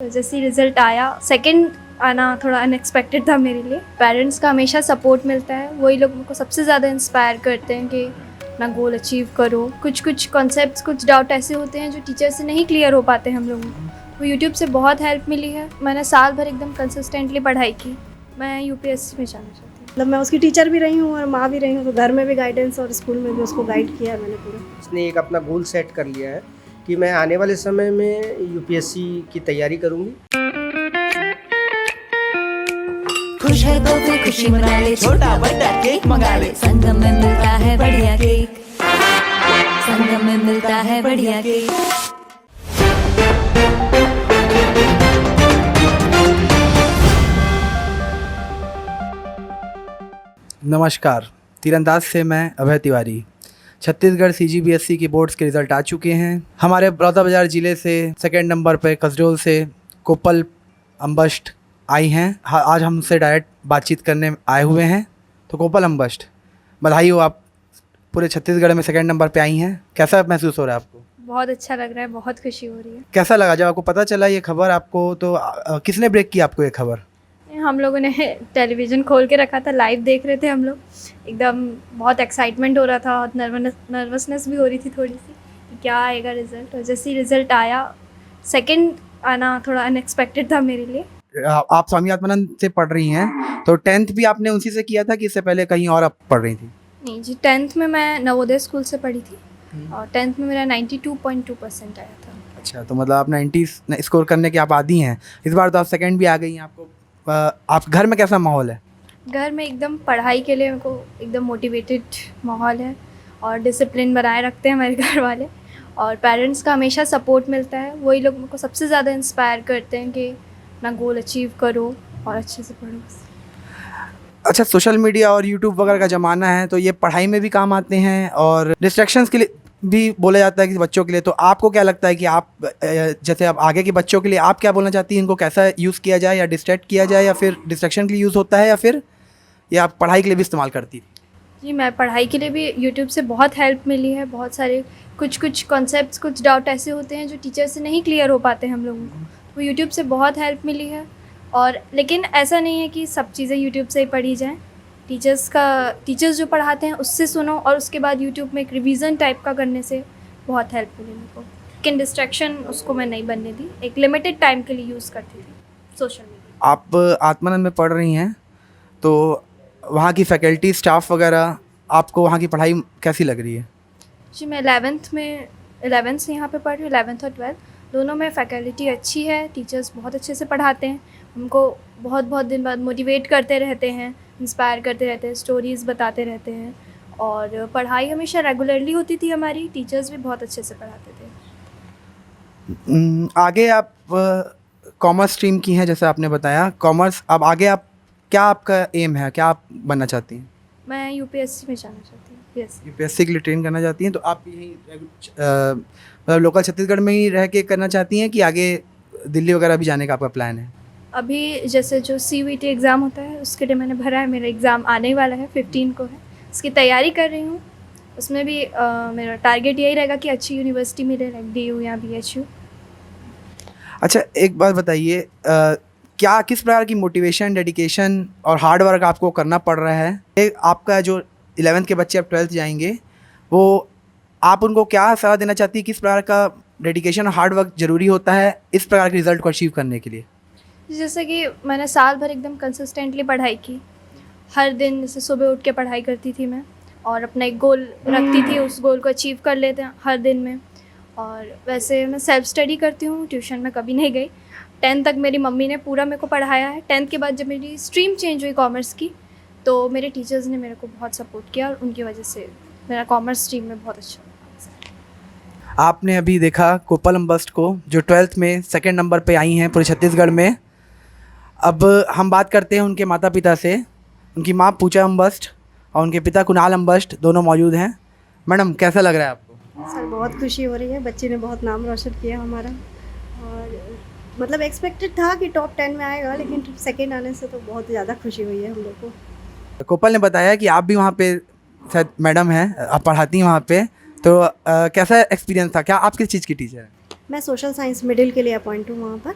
जैसे ही रिज़ल्ट आया, सेकंड आना थोड़ा अनएक्सपेक्टेड था मेरे लिए। पेरेंट्स का हमेशा सपोर्ट मिलता है, वही लोग मुझको सबसे ज़्यादा इंस्पायर करते हैं कि अपना गोल अचीव करो। कुछ कॉन्सेप्ट्स, कुछ डाउट ऐसे होते हैं जो टीचर से नहीं क्लियर हो पाते हम लोगों को, तो यूट्यूब से बहुत हेल्प मिली है। मैंने साल भर एकदम कंसिस्टेंटली पढ़ाई की। मैं यूपीएससी में जाना चाहती हूँ। मतलब मैं उसकी टीचर भी रही हूँ और माँ भी रही हूँ, तो घर में भी गाइडेंस और स्कूल में भी उसको गाइड किया है मैंने पूरा। उसने एक अपना गोल सेट कर लिया है कि मैं आने वाले समय में यूपीएससी की तैयारी करूंगी। खुश है तो फिर खुशी मना ले, छोटा बड़ा केक मंगा ले, संगम में मिलता है बढ़िया केक, संगम में मिलता है बढ़िया केक। नमस्कार, तीरंदाज से मैं अभय तिवारी। छत्तीसगढ़ सीजीबीएसई की बोर्ड्स के रिज़ल्ट आ चुके हैं। हमारे बलौदाबाजार ज़िले से सेकंड नंबर पे कसडोल से कोपल अम्बस्ट आई हैं। आज हम उनसे डायरेक्ट बातचीत करने आए हुए हैं। तो कोपल अम्बस्ट, बधाई हो, आप पूरे छत्तीसगढ़ में सेकंड नंबर पे आई हैं। कैसा महसूस हो रहा है आपको? बहुत अच्छा लग रहा है, बहुत खुशी हो रही है। कैसा लगा जब आपको पता चला ये खबर आपको? तो किसने ब्रेक किया आपको ये खबर? हम लोगों ने टेलीविज़न खोल के रखा था, लाइव देख रहे थे हम लोग। एकदम बहुत एक्साइटमेंट हो रहा था और नर्वसनेस भी हो रही थी थोड़ी सी कि क्या आएगा रिज़ल्ट। और जैसे ही रिज़ल्ट आया, सेकंड आना थोड़ा अनएक्सपेक्टेड था मेरे लिए। आप स्वामी आत्मानंद से पढ़ रही हैं, तो 10th भी आपने उसी से किया था कि इससे पहले कहीं और आप पढ़ रही थी? नहीं जी, 10th में मैं नवोदय स्कूल से पढ़ी थी और 10th में मेरा 92.2% आया था। अच्छा, तो मतलब आप 90 स्कोर करने के आप आदी हैं। इस बार तो आप सेकंड भी आ गई हैं। आपको आप घर में कैसा माहौल है? घर में एकदम पढ़ाई के लिए मेरे को एकदम मोटिवेटेड माहौल है और डिसिप्लिन बनाए रखते हैं मेरे घर वाले, और पेरेंट्स का हमेशा सपोर्ट मिलता है। वही लोग मेरे को सबसे ज़्यादा इंस्पायर करते हैं कि अपना गोल अचीव करो और अच्छे से पढ़ो। अच्छा, सोशल मीडिया और यूट्यूब वगैरह का ज़माना है, तो ये पढ़ाई में भी काम आते हैं और डिस्ट्रैक्शंस के लिए भी बोला जाता है कि बच्चों के लिए। तो आपको क्या लगता है कि आप जैसे अब आगे के बच्चों के लिए आप क्या बोलना चाहती हैं? इनको कैसा यूज़ किया जाए, या डिस्ट्रैक्ट किया जाए, या फिर डिस्ट्रैक्शन के लिए यूज़ होता है, या फिर ये आप पढ़ाई के लिए भी इस्तेमाल करती थी? जी, मैं पढ़ाई के लिए भी यूट्यूब से बहुत हेल्प मिली है। बहुत सारे कुछ कॉन्सेप्ट्स, कुछ डाउट ऐसे होते हैं जो टीचर से नहीं क्लियर हो पाते हम लोगों को, तो यूट्यूब से बहुत हेल्प मिली है। और लेकिन ऐसा नहीं है कि सब चीज़ें यूट्यूब से ही पढ़ी जाएँ। टीचर्स जो पढ़ाते हैं उससे सुनो, और उसके बाद यूट्यूब में एक रिवीजन टाइप का करने से बहुत हेल्प मिली मेरे को। लेकिन डिस्ट्रैक्शन उसको मैं नहीं बनने दी, एक लिमिटेड टाइम के लिए यूज़ करती थी सोशल मीडिया। आप आत्मानंद में पढ़ रही हैं, तो वहाँ की फैकल्टी, स्टाफ वगैरह, आपको वहाँ की पढ़ाई कैसी लग रही है? जी, मैं 11th से यहाँ पे पढ़ रही हूँ। 11th और 12th दोनों में फैकल्टी अच्छी है, टीचर्स बहुत अच्छे से पढ़ाते हैं। हमको बहुत दिन बाद मोटिवेट करते रहते हैं, इंस्पायर करते रहते हैं, स्टोरीज़ बताते रहते हैं, और पढ़ाई हमेशा रेगुलरली होती थी हमारी। टीचर्स भी बहुत अच्छे से पढ़ाते थे। आगे आप कॉमर्स स्ट्रीम की हैं, जैसे आपने बताया कॉमर्स। अब आगे आप क्या, आपका एम है, क्या आप बनना चाहती हैं? मैं यूपीएससी में जाना चाहती हूँ। यस। यूपीएससी के लिए ट्रेन करना चाहती हैं, तो आप यहीं मतलब लोकल छत्तीसगढ़ में ही रह के करना चाहती हैं कि आगे दिल्ली वगैरह भी जाने का आपका प्लान है? अभी जैसे जो CVT एग्ज़ाम होता है उसके लिए मैंने भरा है। मेरा एग्ज़ाम आने ही वाला है, 15 को है। उसकी तैयारी कर रही हूँ। उसमें भी मेरा टारगेट यही रहेगा कि अच्छी यूनिवर्सिटी मिले, लाइक DU या BHU। अच्छा, एक बात बताइए, क्या किस प्रकार की मोटिवेशन, डेडिकेशन और हार्ड वर्क आपको करना पड़ रहा है? आपका जो 11th के बच्चे अब 12th जाएंगे, वो आप उनको क्या सलाह देना चाहती है? किस प्रकार का डेडिकेशन और हार्ड वर्क ज़रूरी होता है इस प्रकार के रिज़ल्ट को अचीव करने के लिए? जैसे कि मैंने साल भर एकदम कंसिस्टेंटली पढ़ाई की। हर दिन जैसे सुबह उठ के पढ़ाई करती थी मैं, और अपना एक गोल रखती थी, उस गोल को अचीव कर लेते हैं हर दिन में। और वैसे मैं सेल्फ स्टडी करती हूँ, ट्यूशन में कभी नहीं गई। 10th तक मेरी मम्मी ने पूरा मेरे को पढ़ाया है। 10th के बाद जब मेरी स्ट्रीम चेंज हुई कॉमर्स की, तो मेरे टीचर्स ने मेरे को बहुत सपोर्ट किया, और उनकी वजह से मेरा कॉमर्स स्ट्रीम में बहुत अच्छा। आपने अभी देखा कोपल अम्बस्ट को, जो 12th में सेकंड नंबर पे आई हैं पूरे छत्तीसगढ़ में। अब हम बात करते हैं उनके माता पिता से। उनकी माँ पूजा अम्बस्ट और उनके पिता कुणाल अम्बस्ट दोनों मौजूद हैं। मैडम, कैसा लग रहा है आपको? सर, बहुत खुशी हो रही है। बच्चे ने बहुत नाम रोशन किया हमारा, और मतलब एक्सपेक्टेड था कि टॉप 10 में आएगा, लेकिन सेकंड आने से तो बहुत ज़्यादा खुशी हुई है हम लोग को। कोपल ने बताया कि आप भी वहाँ पे शायद मैडम हैं, आप पढ़ाती हैं वहाँ पे, तो कैसा एक्सपीरियंस था? क्या आप किस चीज़ की टीचर हैं? मैं सोशल साइंस मिडिल के लिए अपॉइंट हूँ वहाँ पर,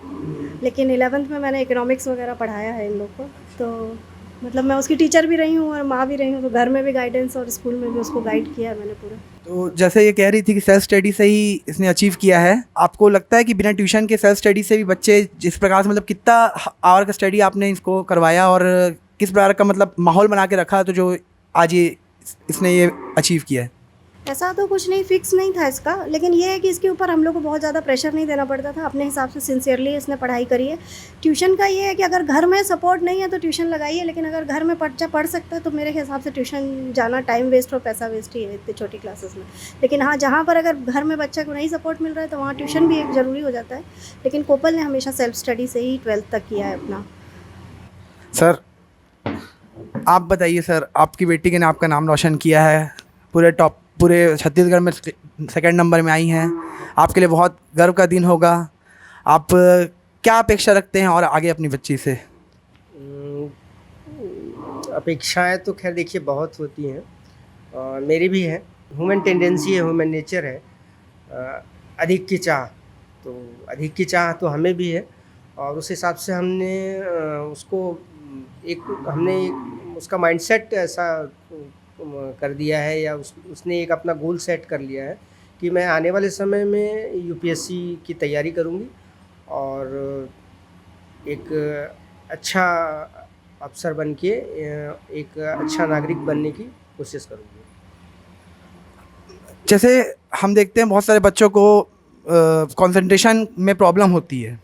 लेकिन 11th में मैंने इकोनॉमिक्स वगैरह पढ़ाया है इन लोग को, तो मतलब मैं उसकी टीचर भी रही हूँ और माँ भी रही हूँ, तो घर में भी गाइडेंस और स्कूल में भी उसको गाइड किया है मैंने पूरा। तो जैसे ये कह रही थी कि सेल्फ स्टडी से ही इसने अचीव किया है, आपको लगता है कि बिना ट्यूशन के सेल्फ स्टडी से भी बच्चे जिस प्रकार से मतलब कितना आवर का स्टडी आपने इसको करवाया और किस प्रकार का मतलब माहौल बना के रखा तो जो आज ये इसने ये अचीव किया है? ऐसा तो कुछ नहीं फिक्स नहीं था इसका, लेकिन ये है कि इसके ऊपर हम लोग को बहुत ज़्यादा प्रेशर नहीं देना पड़ता था, अपने हिसाब से सिंसियरली इसने पढ़ाई करी है। ट्यूशन का ये है कि अगर घर में सपोर्ट नहीं है तो ट्यूशन लगाइए, लेकिन अगर घर में बच्चा पढ़ सकता है तो मेरे हिसाब से ट्यूशन जाना टाइम वेस्ट और पैसा वेस्ट ही है इतनी छोटी क्लासेस में। लेकिन हाँ, जहाँ पर अगर घर में बच्चा को नहीं सपोर्ट मिल रहा है तो वहाँ ट्यूशन भी एक ज़रूरी हो जाता है, लेकिन कोपल ने हमेशा सेल्फ स्टडी से ही 12th तक किया है अपना। सर आप बताइए सर, आपकी बेटी ने आपका नाम रोशन किया है, पूरे छत्तीसगढ़ में सेकंड नंबर में आई हैं, आपके लिए बहुत गर्व का दिन होगा। आप क्या अपेक्षा रखते हैं और आगे अपनी बच्ची से? अपेक्षाएं तो खैर देखिए बहुत होती हैं, और मेरी भी है, ह्यूमन टेंडेंसी है, ह्यूमन नेचर है, अधिक की चाह, तो अधिक की चाह तो हमें भी है, और उस हिसाब से हमने उसका माइंडसेट ऐसा कर दिया है, या उसने एक अपना गोल सेट कर लिया है कि मैं आने वाले समय में यूपीएससी की तैयारी करूंगी और एक अच्छा अफसर बन के एक अच्छा नागरिक बनने की कोशिश करूंगी। जैसे हम देखते हैं बहुत सारे बच्चों को कंसंट्रेशन में प्रॉब्लम होती है,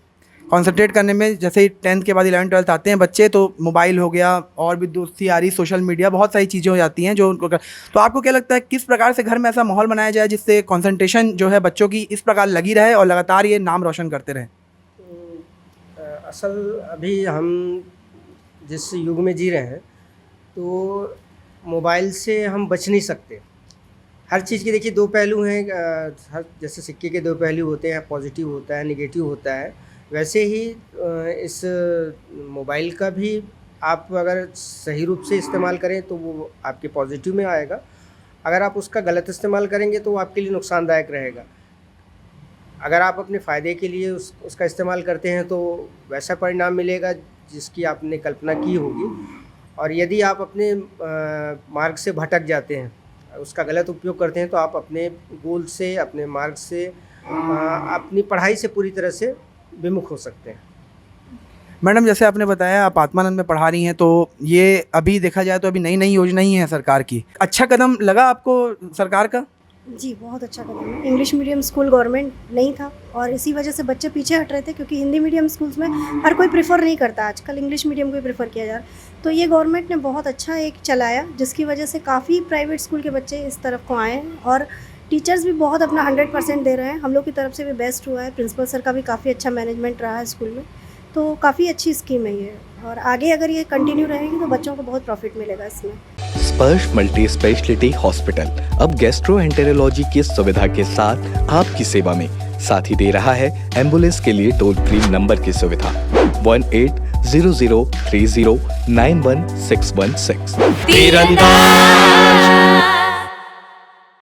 कंसंट्रेट करने में। जैसे ही 10th के बाद 11th 12th आते हैं बच्चे, तो मोबाइल हो गया और भी दोस्ती आ रही, सोशल मीडिया, बहुत सारी चीज़ें हो जाती हैं जो उनको तो आपको क्या लगता है किस प्रकार से घर में ऐसा माहौल बनाया जाए जिससे कंसंट्रेशन जो है बच्चों की इस प्रकार लगी रहे और लगातार ये नाम रोशन करते रहें? असल अभी हम जिस युग में जी रहे हैं तो मोबाइल से हम बच नहीं सकते। हर चीज़ के देखिए दो पहलू हैं, हर जैसे सिक्के के दो पहलू होते हैं, पॉजिटिव होता है, नेगेटिव होता है, वैसे ही इस मोबाइल का भी आप अगर सही रूप से इस्तेमाल करें तो वो आपके पॉजिटिव में आएगा, अगर आप उसका गलत इस्तेमाल करेंगे तो वो आपके लिए नुकसानदायक रहेगा। अगर आप अपने फ़ायदे के लिए उसका इस्तेमाल करते हैं तो वैसा परिणाम मिलेगा जिसकी आपने कल्पना की होगी, और यदि आप अपने मार्ग से भटक जाते हैं, उसका गलत उपयोग करते हैं, तो आप अपने गोल से, अपने मार्ग से, अपनी पढ़ाई से पूरी तरह से विमुख हो सकते हैं। मैडम जैसे आपने बताया आप आत्मानंद में पढ़ा रही हैं, तो ये अभी देखा जाए तो अभी नई नई योजना ही है सरकार की, अच्छा कदम लगा आपको सरकार का? जी, बहुत अच्छा कदम है। इंग्लिश मीडियम स्कूल गवर्नमेंट नहीं था और इसी वजह से बच्चे पीछे हट रहे थे, क्योंकि हिंदी मीडियम स्कूल्स में हर कोई प्रेफर नहीं करता, आजकल इंग्लिश मीडियम को ही प्रेफर किया जा रहा है। तो ये गवर्नमेंट ने बहुत अच्छा एक चलाया, जिसकी वजह से काफ़ी प्राइवेट स्कूल के बच्चे इस तरफ को आए हैं, और टीचर्स भी बहुत अपना 100% दे रहे हैं। हम लोग की तरफ से भी बेस्ट हुआ है, प्रिंसिपल सर का भी काफ़ी अच्छा मैनेजमेंट रहा है स्कूल में, तो काफ़ी अच्छी स्कीम है ये, और आगे अगर ये कंटिन्यू रहेगी तो बच्चों को बहुत प्रॉफिट मिलेगा इसमें। स्पर्श मल्टी स्पेशलिटी हॉस्पिटल अब गैस्ट्रोएंटेरोलॉजी की सुविधा के साथ आपकी सेवा में, साथ ही दे रहा है एम्बुलेंस के लिए टोल फ्री नंबर की सुविधा 180030911616। तीरंदाज।